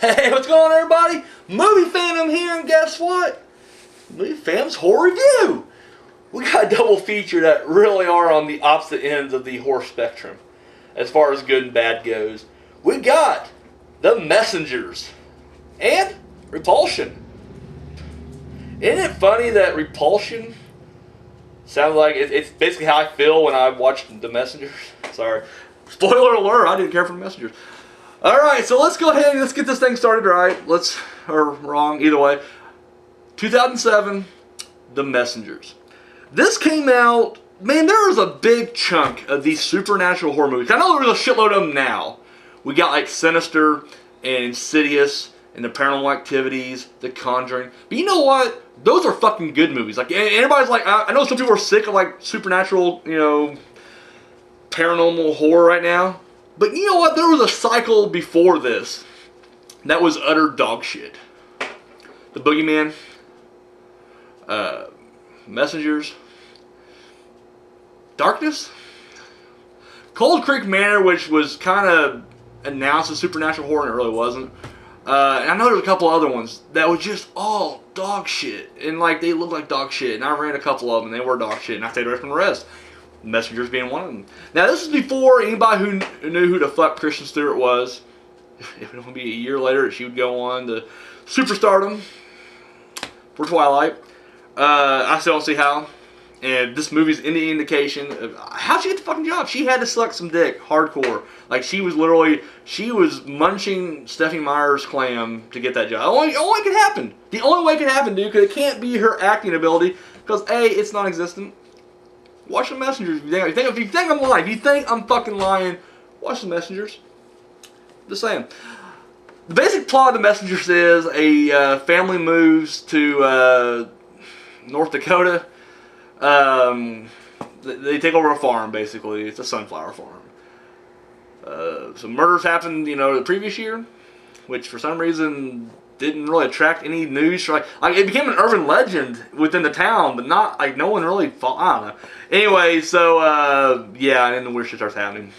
Hey, what's going on, everybody? Movie Phantom here, and guess what? Movie Phantom's horror review. We got a double feature that really are on the opposite ends of the horror spectrum as far as good and bad goes. We got The Messengers and Repulsion. Isn't it funny that Repulsion sounds like it's basically how I feel when I watch The Messengers? Sorry. Spoiler alert, I didn't care for The Messengers. Alright, so let's go ahead and let's get this thing started right. Or wrong, either way. 2007, The Messengers. This came out, man, there was a big chunk of these supernatural horror movies. I know there's a shitload of them now. We got like Sinister and Insidious and the Paranormal Activities, The Conjuring. But you know what? Those are fucking good movies. Like, everybody's like, I know some people are sick of like supernatural, paranormal horror right now. But you know what? There was a cycle before this that was utter dog shit. The Boogeyman, Messengers, Darkness, Cold Creek Manor, which was kind of announced as supernatural horror, and it really wasn't. And I know there's a couple other ones that was just all dog shit, and like they looked like dog shit. And I ran a couple of them, and they were dog shit, and I stayed away from the rest. Messengers being one of them. Now this is before anybody who knew who the fuck Kristen Stewart was. It would be a year later that she would go on to superstardom for Twilight. I still don't see how. And this movie's any indication of how'd she get the fucking job. She had to suck some dick, hardcore. Like she was munching Stephanie Meyer's clam to get that job. Only could happen. The only way it could happen, dude, because it can't be her acting ability. Because A, it's non-existent. Watch The Messengers. If you think I'm lying, if you think I'm fucking lying, watch The Messengers. Just saying. The basic plot of The Messengers is a family moves to North Dakota. They take over a farm, basically. It's a sunflower farm. Some murders happened, the previous year, which for some reason didn't really attract any news. Like it became an urban legend within the town, but not like no one really I don't know. Anyway, so yeah, and then the weird shit starts happening.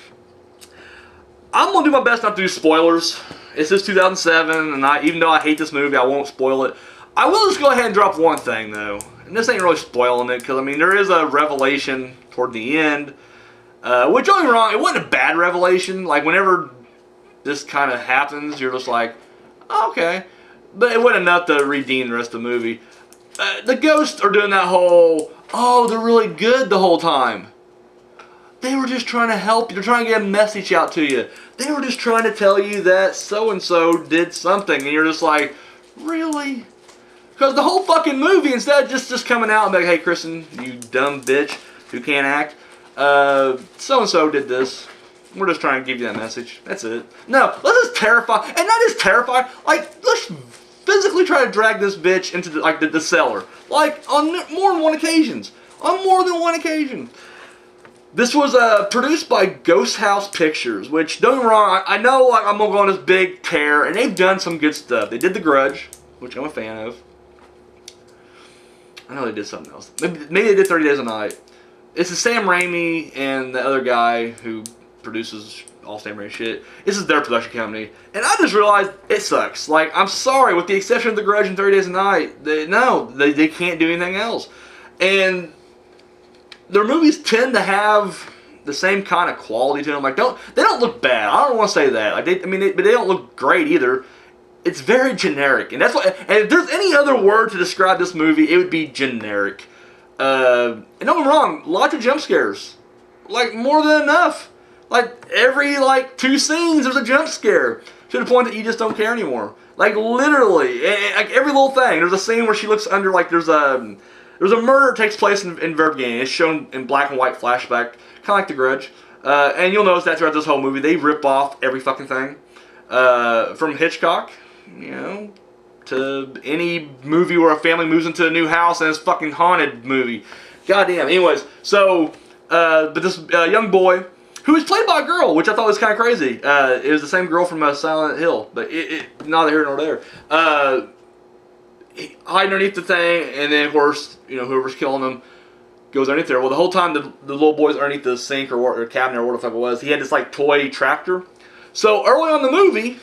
I'm gonna do my best not to do spoilers. It's just 2007, and even though I hate this movie, I won't spoil it. I will just go ahead and drop one thing though, and this ain't really spoiling it because I mean there is a revelation toward the end, which don't get me wrong, it wasn't a bad revelation. Like whenever this kind of happens, you're just like, oh, okay. But it wasn't enough to redeem the rest of the movie. The ghosts are doing that whole, oh, they're really good the whole time. They were just trying to help you. They're trying to get a message out to you. They were just trying to tell you that so-and-so did something. And you're just like, really? Because the whole fucking movie, instead of just coming out and be like, hey, Kristen, you dumb bitch who can't act, so-and-so did this. We're just trying to give you that message. That's it. No, let's just terrify, and not just terrify, like, let's physically try to drag this bitch into the cellar. Like, on more than one occasions. On more than one occasion. This was produced by Ghost House Pictures, which, don't get me wrong, I know like, I'm going to go on this big tear, and they've done some good stuff. They did The Grudge, which I'm a fan of. I know they did something else. Maybe they did 30 Days a Night. It's the Sam Raimi and the other guy who produces all Sam Raimi shit. This is their production company. And I just realized it sucks. Like, I'm sorry, with the exception of The Grudge and 30 Days a Night, they can't do anything else. And their movies tend to have the same kind of quality to them. Like, they don't look bad. I don't want to say that. Like, but they don't look great either. It's very generic. And that's what, and if there's any other word to describe this movie, it would be generic. And don't get me wrong, lots of jump scares. Like, more than enough. Like, every, 2 scenes, there's a jump scare. To the point that you just don't care anymore. Like, literally. Like, every little thing. There's a scene where she looks under, there's a murder that takes place in Verb Game. It's shown in black and white flashback. Kind of like The Grudge. And you'll notice that throughout this whole movie, they rip off every fucking thing. From Hitchcock, to any movie where a family moves into a new house and it's fucking haunted movie. Goddamn. Anyways, so, but this young boy, who was played by a girl, which I thought was kind of crazy. It was the same girl from Silent Hill, but it neither here nor there. Hiding underneath the thing, and then of course, whoever's killing him goes underneath there. Well, the whole time the little boy's underneath the sink or cabinet or whatever the fuck it was, he had this toy tractor. So early on in the movie,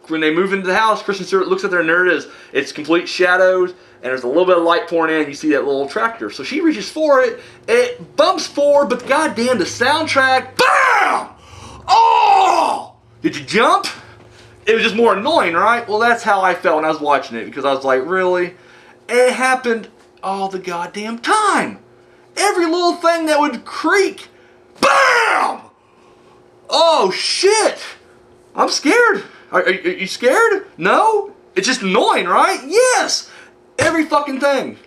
when they move into the house, Kristen Stewart looks at there and there it is. It's complete shadows and there's a little bit of light pouring in and you see that little tractor. So she reaches for it, it bumps forward, but goddamn the soundtrack, BAM! Oh! Did you jump? It was just more annoying, right? Well, that's how I felt when I was watching it because I was like, really? It happened all the goddamn time. Every little thing that would creak, BAM! Oh shit! I'm scared. Are you scared? No? It's just annoying, right? Yes! Every fucking thing.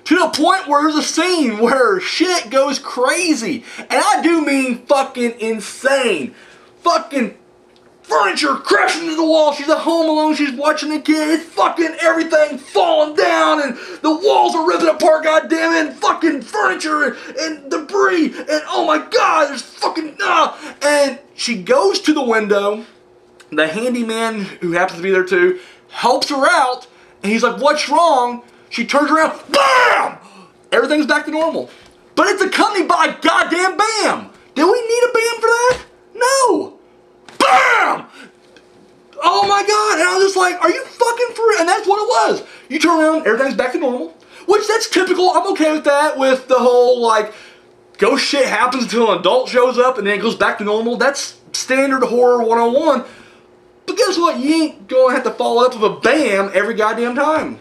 To the point where there's a scene where shit goes crazy. And I do mean fucking insane. Fucking furniture crashing into the wall. She's at home alone. She's watching the kid. It's fucking everything falling down and the walls are ripping apart, goddammit. And fucking furniture and debris. And oh my god, there's fucking... And she goes to the window. The handyman, who happens to be there too, helps her out. And he's like, what's wrong? She turns around. BAM! Everything's back to normal. But it's accompanied by a goddamn BAM. Do we need a BAM for that? No. BAM! Oh my god. And I was just like, are you fucking for real? And that's what it was. You turn around, everything's back to normal. Which, that's typical. I'm okay with that. With the whole, like, ghost shit happens until an adult shows up and then it goes back to normal. That's standard horror 101. But guess what? You ain't gonna have to follow up with a BAM every goddamn time.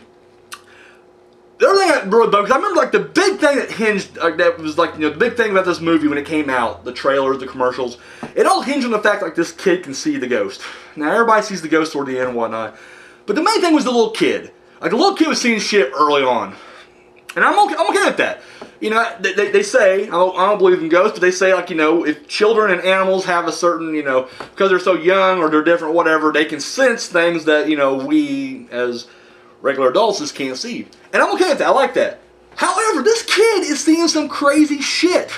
The other thing that really bugged, because I remember like the big thing that hinged, that was like, you know, the big thing about this movie when it came out, the trailers, the commercials, it all hinged on the fact like this kid can see the ghost. Now everybody sees the ghost toward the end and whatnot, but the main thing was the little kid. Like the little kid was seeing shit early on. And I'm okay with that. You know, they say, I don't believe in ghosts, but they say, like, you know, if children and animals have a certain, you know, because they're so young or they're different, whatever, they can sense things that, you know, we as regular adults just can't see. And I'm okay with that. I like that. However, this kid is seeing some crazy shit.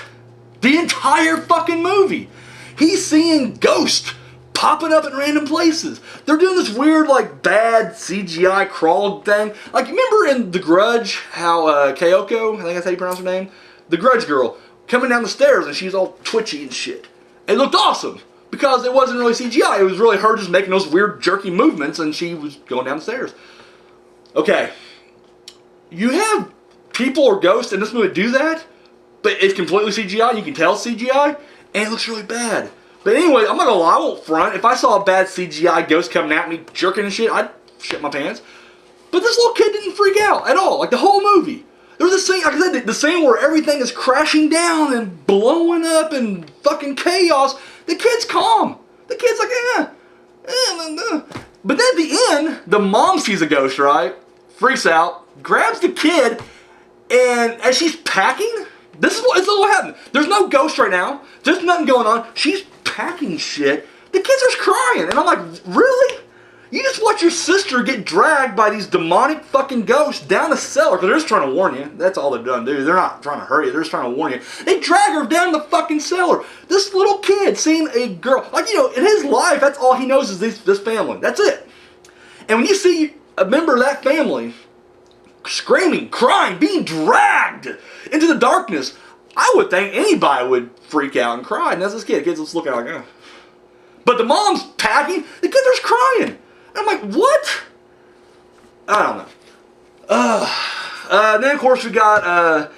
The entire fucking movie. He's seeing ghosts popping up in random places. They're doing this weird, like, bad CGI crawl thing. Like, remember in The Grudge, how Kyoko, I think that's how you pronounce her name? The Grudge girl, coming down the stairs and she's all twitchy and shit. It looked awesome. Because it wasn't really CGI. It was really her just making those weird jerky movements and she was going down the stairs. Okay. You have people or ghosts in this movie do that, but it's completely CGI. You can tell it's CGI, and it looks really bad. But anyway, I'm not gonna lie, I won't front. If I saw a bad CGI ghost coming at me, jerking and shit, I'd shit my pants. But this little kid didn't freak out at all, like the whole movie. There was a scene, like I said, the scene where everything is crashing down and blowing up and fucking chaos. The kid's calm. The kid's like, But then at the end, the mom sees a ghost, right? Freaks out, grabs the kid, and as she's packing, this is what happened. There's no ghost right now. There's nothing going on. She's packing shit. The kid starts crying, and I'm like, really? You just watch your sister get dragged by these demonic fucking ghosts down a cellar, because they're just trying to warn you. That's all they're done, dude. They're not trying to hurt you. They're just trying to warn you. They drag her down the fucking cellar. This little kid seeing a girl, like, you know, in his life, that's all he knows is this family. That's it. And when you see a member of that family screaming, crying, being dragged into the darkness, I would think anybody would freak out and cry. And that's this kid. The kid's just looking like, But the mom's packing, the kid starts crying. And I'm like, what? I don't know. Then of course we got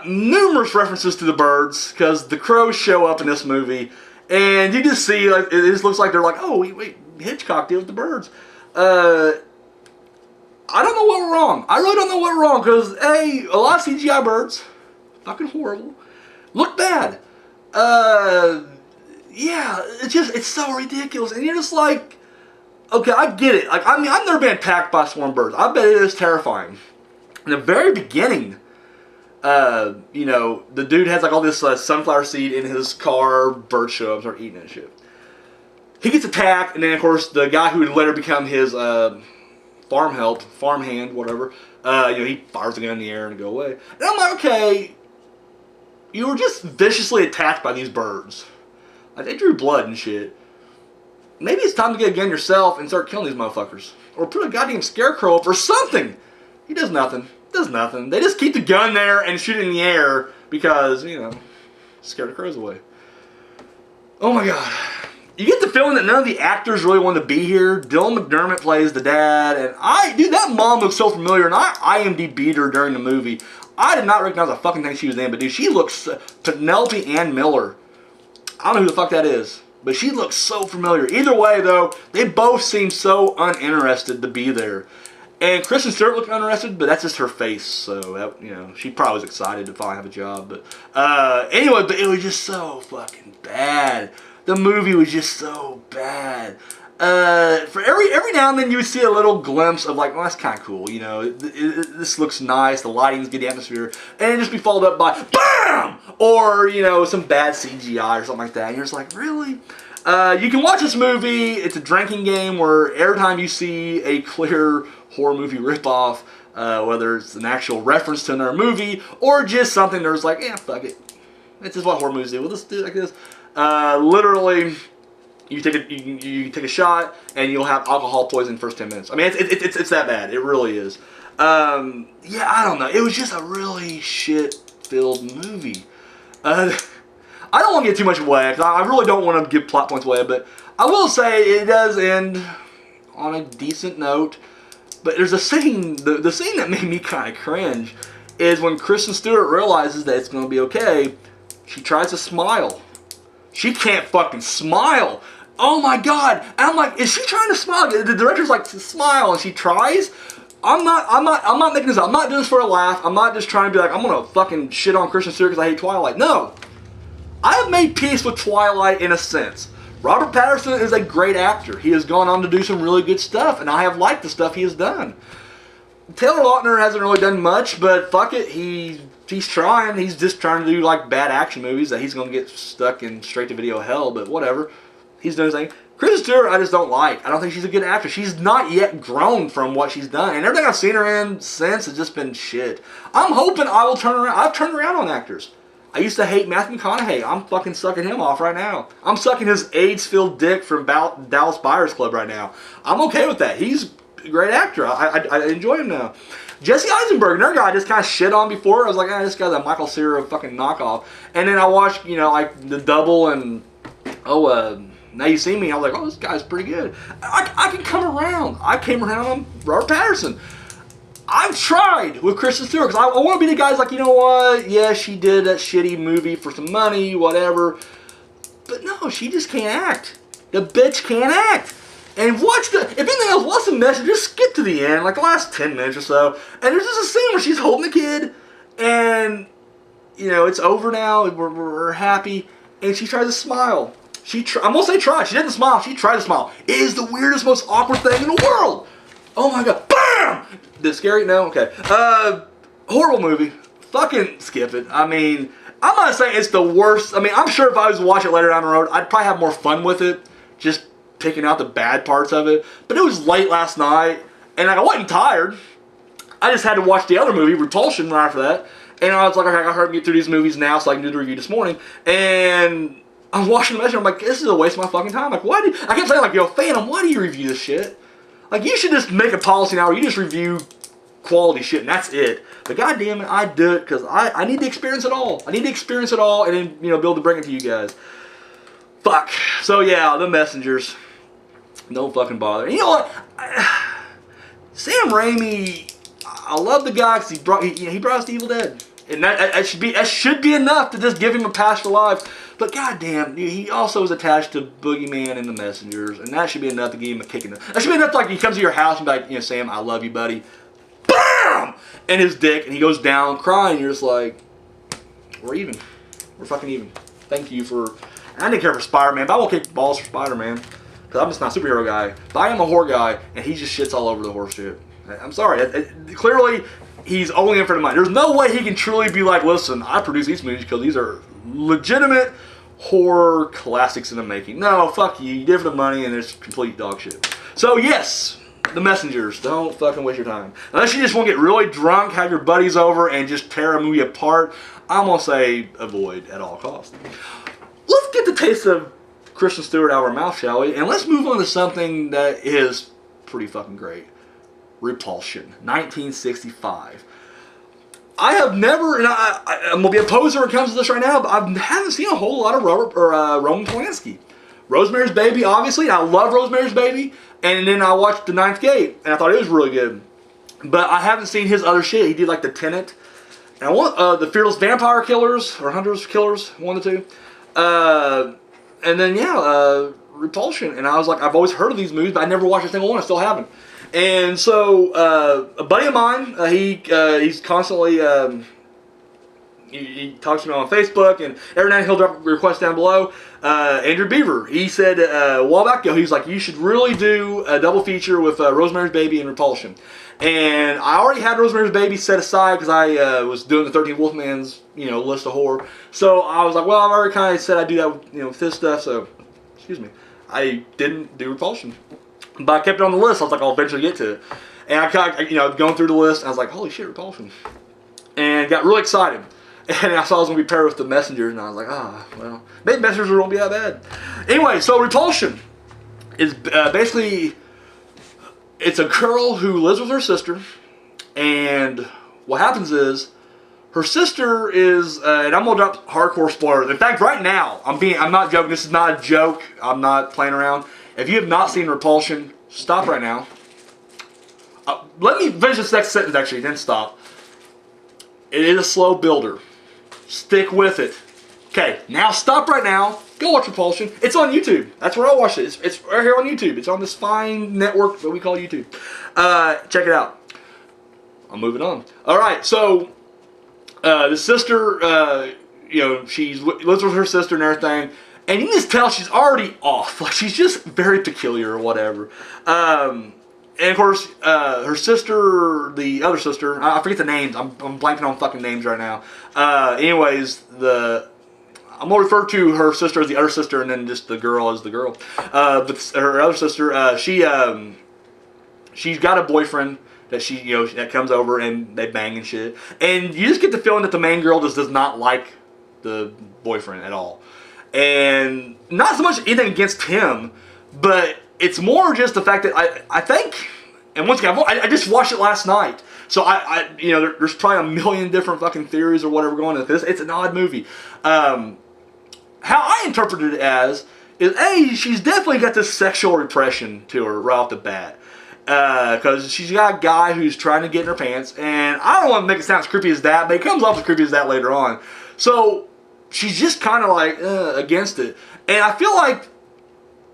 numerous references to the birds, because the crows show up in this movie, and you just see, like, it just looks like they're like, oh, wait, Hitchcock did with the birds. I don't know what went wrong. I really don't know what went wrong, because a lot of CGI birds, fucking horrible, look bad. Yeah, it's so ridiculous, and you're just like, okay, I get it. Like, I mean, I've never been attacked by a swarm of birds. I bet it is terrifying. In the very beginning, you know, the dude has like all this sunflower seed in his car. Birds show up, start eating that shit. He gets attacked, and then of course the guy who would later become his farmhand, whatever. You know, he fires the gun in the air and go away. And I'm like, okay, you were just viciously attacked by these birds. Like, they drew blood and shit. Maybe it's time to get a gun yourself and start killing these motherfuckers, or put a goddamn scarecrow up or something. He does nothing. Does nothing. They just keep the gun there and shoot it in the air because, you know, scare the crows away. Oh my god. you get the feeling that none of the actors really want to be here. Dylan McDermott plays the dad, and dude, that mom looks so familiar, and I IMDb'd her during the movie. I did not recognize the fucking thing she was in, but dude, she looks, Penelope Ann Miller. I don't know who the fuck that is, but she looks so familiar. Either way, though, they both seem so uninterested to be there. And Kristen Stewart looked uninterested, but that's just her face, so, that, you know, she probably was excited to finally have a job. But anyway, but it was just so fucking bad. The movie was just so bad. For every now and then you would see a little glimpse of like, well, that's kind of cool, you know, this looks nice, the lighting's good, the atmosphere, and it'd just be followed up by BAM! Or, you know, some bad CGI or something like that, and you're just like, really? You can watch this movie, it's a drinking game where every time you see a clear horror movie ripoff, whether it's an actual reference to another movie, or just something that's like, yeah, fuck it. It's just what horror movies do, we'll just do it like this. Literally, you take a shot and you'll have alcohol poisoning first 10 minutes. I mean, it's that bad. It really is. Yeah, I don't know. It was just a really shit-filled movie. I don't want to get too much away because I really don't want to give plot points away. But I will say it does end on a decent note. But there's a scene. The scene that made me kind of cringe is when Kristen Stewart realizes that it's going to be okay. She tries to smile. She can't fucking smile. Oh my god. And I'm like, is she trying to smile? The director's like, smile, and she tries. I'm not making this up. I'm not doing this for a laugh. I'm not just trying to be like, I'm gonna fucking shit on Kristen Stewart because I hate Twilight. No. I have made peace with Twilight in a sense. Robert Pattinson is a great actor. He has gone on to do some really good stuff, and I have liked the stuff he has done. Taylor Lautner hasn't really done much, but fuck it, he's trying. He's just trying to do like bad action movies that he's going to get stuck in straight-to-video hell, but whatever. He's doing his thing. Kristen Stewart, I just don't like. I don't think she's a good actress. She's not yet grown from what she's done, and everything I've seen her in since has just been shit. I'm hoping I will turn around. I've turned around on actors. I used to hate Matthew McConaughey. I'm fucking sucking him off right now. I'm sucking his AIDS-filled dick from Dallas Buyers Club right now. I'm okay with that. He's a great actor. I enjoy him now. Jesse Eisenberg, another guy I just kind of shit on before. I was like, this guy's a Michael Cera fucking knockoff. And then I watched, you know, like The Double and, Now You See Me. I was like, this guy's pretty good. I can come around. I came around on Robert Pattinson. I've tried with Kristen Stewart because I want to be the guys like, you know what? Yeah, she did that shitty movie for some money, whatever. But no, she just can't act. The bitch can't act. And if anything else, watch the message, just skip to the end, like the last 10 minutes or so. And there's just a scene where she's holding the kid, and, you know, it's over now, we're happy, and she tries to smile. I'm going to say try. She didn't smile, she tried to smile. It is the weirdest, most awkward thing in the world. Oh my god. BAM! Is it scary? No? Okay. Horrible movie. Fucking skip it. I mean, I'm not saying it's the worst. I mean, I'm sure if I was to watch it later down the road, I'd probably have more fun with it. Just picking out the bad parts of it. But it was late last night, and I wasn't tired. I just had to watch the other movie, Repulsion, right after that. And I was like, okay, I gotta get through these movies now so I can do the review this morning. And I'm watching the message, I'm like, this is a waste of my fucking time. Like, I kept saying, like, yo, Phantom, why do you review this shit? Like, you should just make a policy now where you just review quality shit, and that's it. But goddamn it, I do it because I need to experience it all. I need to experience it all and then, you know, be able to bring it to you guys. Fuck. So, yeah, The Messengers. Don't fucking bother. And you know what? Sam Raimi, I love the guy because he brought us to Evil Dead. And that should be enough to just give him a pass for life. But goddamn, he also is attached to Boogeyman and The Messengers, and that should be enough to give him a kick in the... That should be enough to, like, he comes to your house and be like, you know, Sam, I love you, buddy. BAM! And his dick, and he goes down crying, and you're just like, we're even. We're fucking even. Thank you for... I didn't care for Spider-Man, but I won't kick balls for Spider-Man. Because I'm just not a superhero guy. But I am a horror guy, and he just shits all over the horse shit. I'm sorry. Clearly, he's only in for the money. There's no way he can truly be like, listen, I produce these movies because these are legitimate horror classics in the making. No, fuck you. You did it for the money, and it's complete dog shit. So, yes, The Messengers. Don't fucking waste your time. Unless you just want to get really drunk, have your buddies over, and just tear a movie apart, I'm going to say avoid at all costs. Let's get the taste of Kristen Stewart out of our mouth, shall we? And let's move on to something that is pretty fucking great. Repulsion, 1965. I have never, and I'm going to be a poser when it comes to this right now, but I haven't seen a whole lot of Roman Polanski. Rosemary's Baby, obviously. I love Rosemary's Baby. And then I watched The Ninth Gate, and I thought it was really good. But I haven't seen his other shit. He did like The Tenant. And I want The Fearless Vampire Killers, or Hunters Killers, one of the two. And then, Repulsion. And I was like, I've always heard of these movies, but I never watched a single one. I still haven't. And so, a buddy of mine, he's constantly, he talks to me on Facebook, and every night he'll drop a request down below. Andrew Beaver, he said a while back ago, he was like, you should really do a double feature with Rosemary's Baby and Repulsion. And I already had Rosemary's Baby set aside because I was doing the 13 Wolfman's, list of horror. So I was like, well, I've already kind of said I'd do that, with this stuff. So, excuse me, I didn't do Repulsion, but I kept it on the list. I was like, I'll eventually get to it. And I kind of, going through the list, I was like, holy shit, Repulsion, and got really excited. And I saw it was going to be paired with The Messengers, and I was like, well, maybe Messengers won't be that bad. Anyway, so Repulsion is basically, it's a girl who lives with her sister, and what happens is, her sister is, and I'm going to drop hardcore spoilers. In fact, right now, I'm not joking, this is not a joke, I'm not playing around. If you have not seen Repulsion, stop right now. Let me finish this next sentence, actually, then stop. It is a slow builder. Stick with it. Okay, now stop right now. Go watch Repulsion. It's on YouTube. That's where I watch it. It's right here on YouTube. It's on this fine network that we call YouTube. Check it out. I'm moving on. All right, so the sister, she lives with her sister and everything, and you can just tell she's already off. Like, she's just very peculiar or whatever. And of course, her sister, the other sister, I forget the names. I'm blanking on fucking names right now. Anyways, I'm gonna refer to her sister as the other sister, and then just the girl as the girl. But her other sister, she's got a boyfriend that that comes over and they bang and shit. And you just get the feeling that the main girl just does not like the boyfriend at all. And not so much anything against him, but it's more just the fact that I think, and once again, I just watched it last night, so there's probably a million different fucking theories or whatever going on. It's an odd movie. How I interpreted it as is, she's definitely got this sexual repression to her right off the bat, because she's got a guy who's trying to get in her pants, and I don't want to make it sound as creepy as that, but it comes off as creepy as that later on. So she's just kind of like against it, and I feel like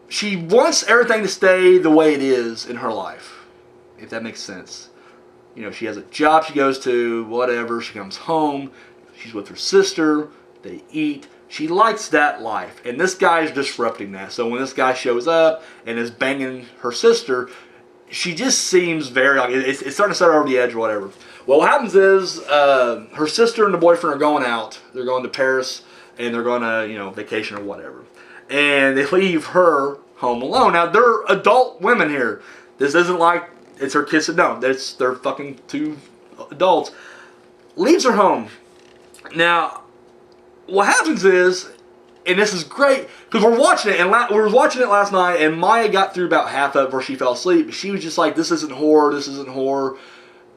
she wants everything to stay the way it is in her life, if that makes sense. She has a job she goes to, whatever. She comes home, she's with her sister, they eat. She likes that life, and this guy is disrupting that. So when this guy shows up and is banging her sister, she just seems very, like, it's starting to set her over the edge or whatever. Well, what happens is, her sister and the boyfriend are going out. They're going to Paris, and they're going to, vacation or whatever. And they leave her home alone. Now, they're adult women here. This isn't like it's her kids. No, they're fucking two adults. Leaves her home. Now, what happens is, and this is great, because we're watching it, and we were watching it last night, and Maya got through about half of it where she fell asleep. She was just like, this isn't horror,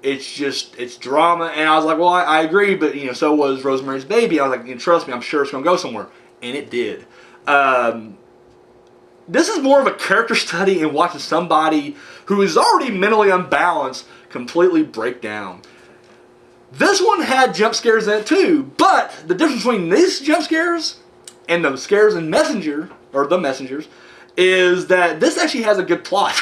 it's drama. And I was like, well, I agree, but, so was Rosemary's Baby. I was like, trust me, I'm sure it's going to go somewhere. And it did. This is more of a character study in watching somebody who is already mentally unbalanced completely break down. This one had jump scares in it too, but the difference between these jump scares and the scares in The Messengers, is that this actually has a good plot.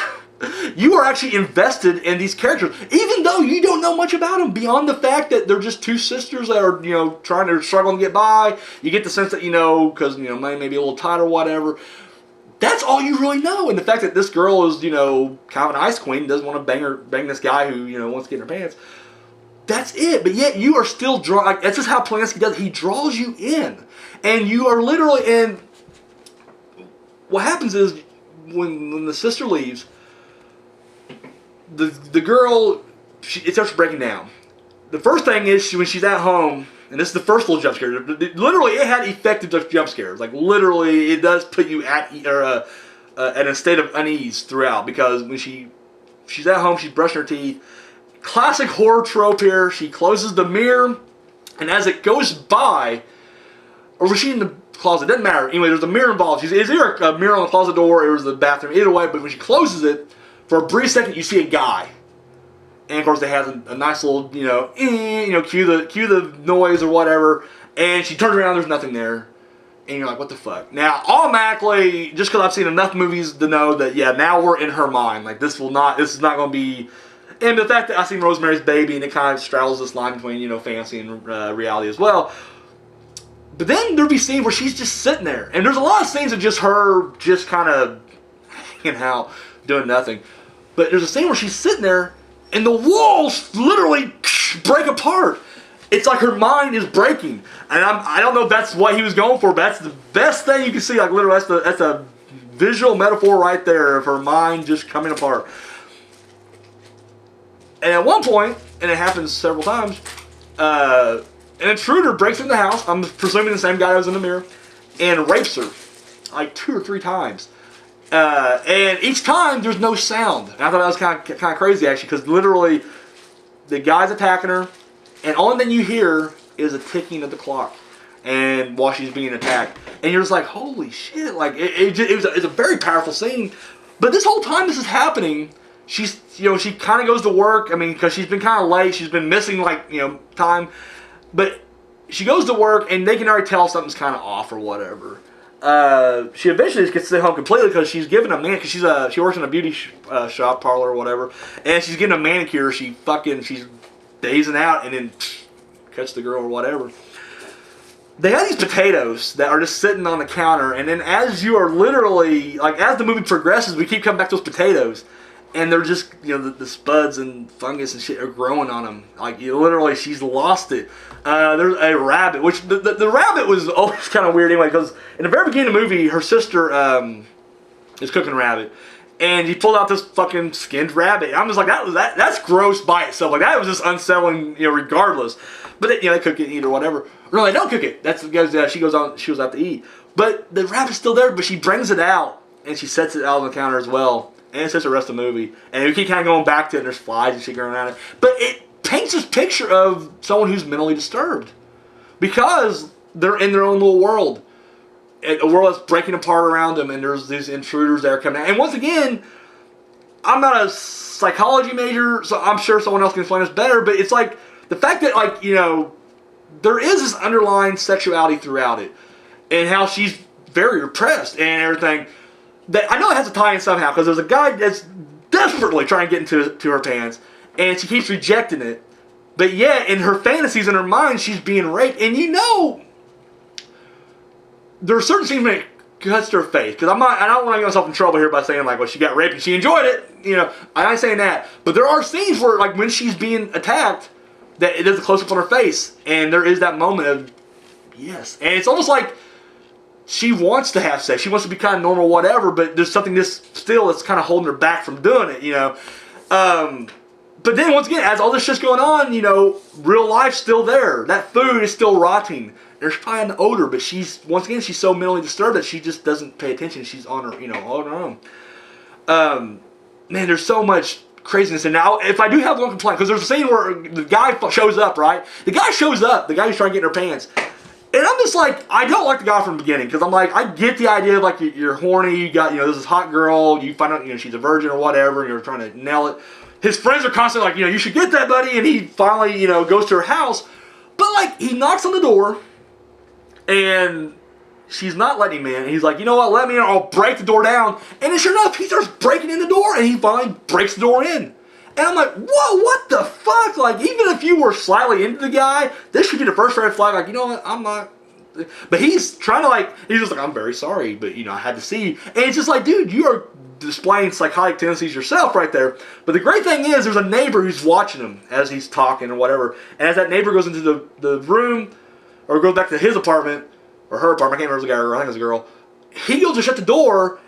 You are actually invested in these characters, even though you don't know much about them, beyond the fact that they're just two sisters that are, struggling to get by. You get the sense that, because, money may be a little tight or whatever. That's all you really know. And the fact that this girl is, kind of an ice queen, doesn't want to bang this guy who, wants to get in her pants. That's it. But yet you are still drawn. That's just how Polanski does it. He draws you in. And you are literally in. What happens is, when the sister leaves, the girl, it starts breaking down. The first thing is, when she's at home, and this is the first little jump scare. Literally, it had effective jump scares. Like, literally, it does put you at a state of unease throughout. Because when she's at home, she's brushing her teeth. Classic horror trope here. She closes the mirror, and as it goes by, or was she in the closet. It doesn't matter. Anyway, there's a mirror involved. It's either a mirror on the closet door or it was the bathroom. Either way, but when she closes it, for a brief second, you see a guy. And of course, they have a nice little, cue the noise or whatever. And she turns around, there's nothing there. And you're like, what the fuck? Now, automatically, just because I've seen enough movies to know that, yeah, now we're in her mind. Like, this is not going to be... And the fact that I've seen Rosemary's Baby, and it kind of straddles this line between, fantasy and reality as well. But then there'll be scenes where she's just sitting there. And there's a lot of scenes of just her just kind of hanging out, doing nothing. But there's a scene where she's sitting there, and the walls literally break apart. It's like her mind is breaking. And I don't know if that's what he was going for, but that's the best thing you can see. Like, literally, that's a visual metaphor right there of her mind just coming apart. And at one point, and it happens several times, an intruder breaks into the house. I'm presuming the same guy that was in the mirror, and rapes her like 2 or 3 times. And each time there's no sound. And I thought that was kind of crazy actually, because literally the guy's attacking her, and only thing you hear is a ticking of the clock, and while she's being attacked, and you're just like, holy shit! Like it's a very powerful scene. But this whole time this is happening, she's she kind of goes to work. I mean, because she's been kind of late, she's been missing time, but she goes to work, and they can already tell something's kind of off or whatever. She eventually just gets to stay home completely because she's given a man, because she works in a beauty shop, parlor or whatever, and she's getting a manicure. She's dazing out, and then cuts the girl or whatever. They have these potatoes that are just sitting on the counter, and then as you are literally, like, as the movie progresses, we keep coming back to those potatoes, and they're just, the spuds and fungus and shit are growing on them. Like, literally, she's lost it. There's a rabbit, which the rabbit was always kind of weird anyway, because in the very beginning of the movie, her sister is cooking rabbit, and he pulled out this fucking skinned rabbit. I'm just like, that's gross by itself. Like, that was just unsettling, regardless. But they cook it and eat or whatever. No, they don't cook it. That's because she goes out to eat. But the rabbit's still there, but she brings it out, and she sets it out on the counter as well. And it's just the rest of the movie. And we keep kind of going back to it, and there's flies and shit going around it. But it paints this picture of someone who's mentally disturbed. Because they're in their own little world. A world that's breaking apart around them, and there's these intruders that are coming out. And once again, I'm not a psychology major, so I'm sure someone else can explain this better, but it's like, the fact that, there is this underlying sexuality throughout it. And how she's very repressed and everything. That I know it has to tie in somehow, because there's a guy that's desperately trying to get into her pants, and she keeps rejecting it. But yet, in her fantasies, in her mind, she's being raped. And there are certain scenes when it cuts to her face. Because I don't want to get myself in trouble here by saying, like, well, she got raped and she enjoyed it. I'm not saying that. But there are scenes where, like, when she's being attacked, that it does a close-up on her face. And there is that moment of, yes. And it's almost like she wants to have sex. She wants to be kind of normal, whatever. But there's something that's kind of holding her back from doing it, But then, once again, as all this shit's going on, real life's still there. That food is still rotting. There's probably an odor, but she's so mentally disturbed that she just doesn't pay attention. She's on her, on her own. Man, there's so much craziness. And now, if I do have one complaint, because there's a scene where the guy shows up, right? The guy shows up, the guy who's trying to get in her pants. And I'm just like, I don't like the guy from the beginning, because I'm like, I get the idea of, like, you're horny, you got, there's this hot girl, you find out, she's a virgin or whatever, and you're trying to nail it. His friends are constantly like, you should get that, buddy, and he finally, goes to her house. But, like, he knocks on the door, and she's not letting him in. And he's like, you know what, let me in, or I'll break the door down. And then sure enough, he starts breaking in the door, and he finally breaks the door in. And I'm like, whoa, what the fuck? Like, even if you were slightly into the guy, this should be the first red flag. Like, you know what, I'm not. But he's trying to, he's just like, I'm very sorry, but, I had to see you. And it's just like, dude, you are displaying psychotic tendencies yourself right there. But the great thing is, there's a neighbor who's watching him as he's talking or whatever. And as that neighbor goes into the room, or goes back to his apartment, or her apartment, I can't remember if it was a guy or I think it was a girl, he goes to shut the door,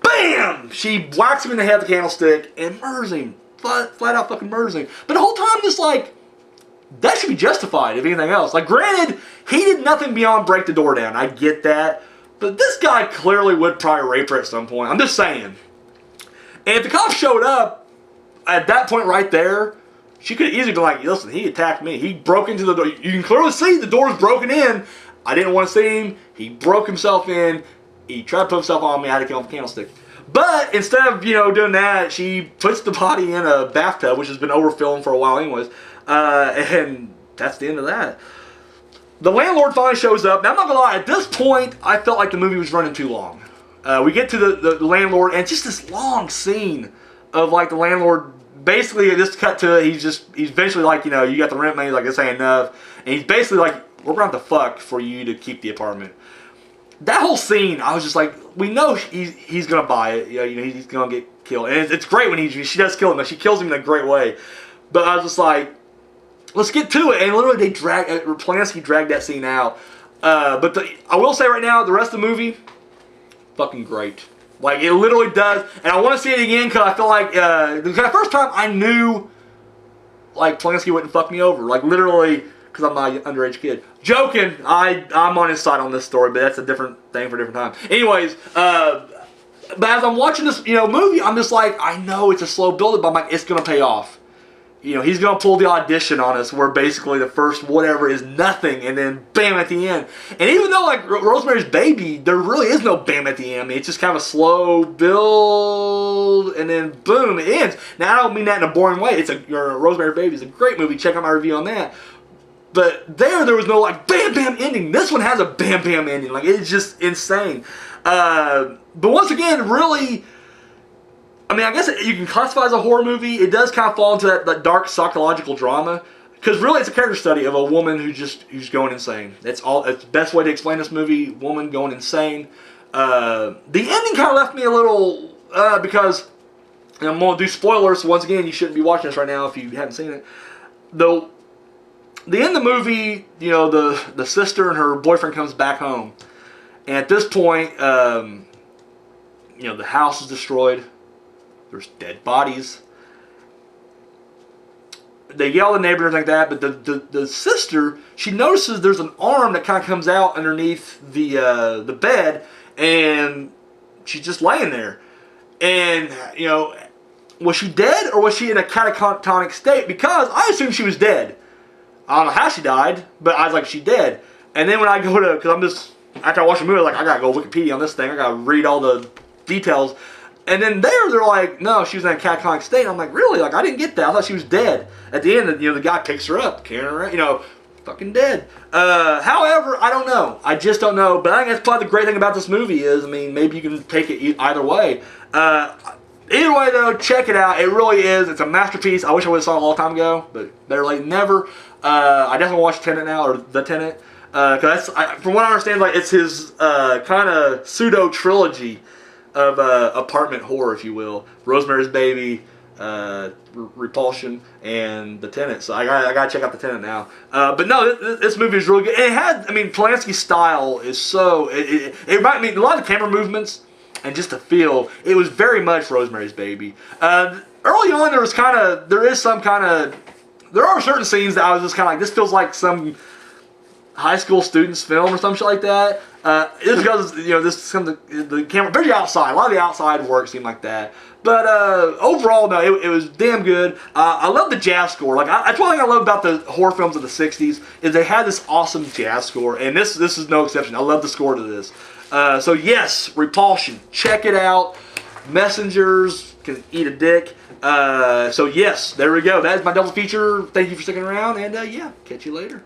bam! She whacks him in the head with a candlestick, and murders him. Flat out fucking murders him. But the whole time, just like, that should be justified, if anything else. Like, granted, he did nothing beyond break the door down. I get that. But this guy clearly would probably rape her at some point. I'm just saying. And if the cops showed up, at that point right there, she could have easily been like, listen, he attacked me. He broke into the door. You can clearly see the door's broken in. I didn't want to see him. He broke himself in. He tried to put himself on me. I had to kill him with a candlestick. But instead of, doing that, she puts the body in a bathtub, which has been overfilling for a while anyways. And that's the end of that. The landlord finally shows up. Now, I'm not going to lie. At this point, I felt like the movie was running too long. We get to the landlord, and just this long scene of, like, the landlord. Basically, just cut to it. He's eventually like, you got the rent money. Like, this ain't enough. And he's basically like, we're going to have to fuck for you to keep the apartment. That whole scene, I was just like, we know he's going to buy it. He's going to get killed. And it's great when she does kill him. But she kills him in a great way. But I was just like, let's get to it. And literally, Polanski dragged that scene out. But I will say right now, the rest of the movie, fucking great. Like, it literally does. And I want to see it again because I feel like, the first time I knew, like, Polanski wouldn't fuck me over. Like, literally, because I'm not an underage kid. Joking. I'm on his side on this story, but that's a different thing for a different time. Anyways, but as I'm watching this, movie, I'm just like, I know it's a slow build-up, but I'm like, it's going to pay off. He's going to pull the audition on us where basically the first whatever is nothing and then bam at the end. And even though like Rosemary's Baby, there really is no bam at the end. I mean, it's just kind of a slow build and then boom, it ends. Now, I don't mean that in a boring way. Rosemary's Baby is a great movie. Check out my review on that. But there was no like bam bam ending. This one has a bam bam ending. Like, it's just insane. But once again, really, I mean, I guess you can classify it as a horror movie. It does kind of fall into that dark psychological drama. Because really, it's a character study of a woman who's going insane. It's the best way to explain this movie, woman going insane. The ending kind of left me a little, because, and I'm going to do spoilers, so once again, you shouldn't be watching this right now if you haven't seen it. The end of the movie, the sister and her boyfriend comes back home. And at this point, the house is destroyed. There's dead bodies. They yell at the neighbor and like that, but the sister, she notices there's an arm that kind of comes out underneath the bed, and she's just laying there. And, was she dead or was she in a catatonic state? Because I assumed she was dead. I don't know how she died, but I was like, she's dead. And then when I go to, because after I watch the movie, I'm like, I gotta go Wikipedia on this thing. I gotta read all the details. And then they're like, no, she was in a catatonic state. And I'm like, really? Like, I didn't get that. I thought she was dead. At the end, the guy picks her up, carrying her around, fucking dead. However, I don't know. I just don't know. But I think that's probably the great thing about this movie is, I mean, maybe you can take it either way. Either way, though, check it out. It really is. It's a masterpiece. I wish I would have saw it a long time ago, but better late than never. I definitely watch Tenet now, or The Tenet. Because from what I understand, like, it's his kind of pseudo-trilogy of apartment horror, if you will. Rosemary's Baby, Repulsion, and The Tenet. So I gotta check out The Tenet now. But no, this movie is really good. And it had, I mean, Polanski's style is so, it reminded me, a lot of the camera movements and just the feel, it was very much Rosemary's Baby. Early on, there are certain scenes that I was just kind of like, this feels like some high school students film or some shit like that. It's because, the camera, very outside. A lot of the outside work seemed like that. But overall, no, it was damn good. I love the jazz score. Like, that's one thing I love about the horror films of the 60s, is they had this awesome jazz score. And this is no exception. I love the score to this. So yes, Repulsion. Check it out. Messengers can eat a dick. So yes, there we go. That is my double feature. Thank you for sticking around. And yeah, catch you later.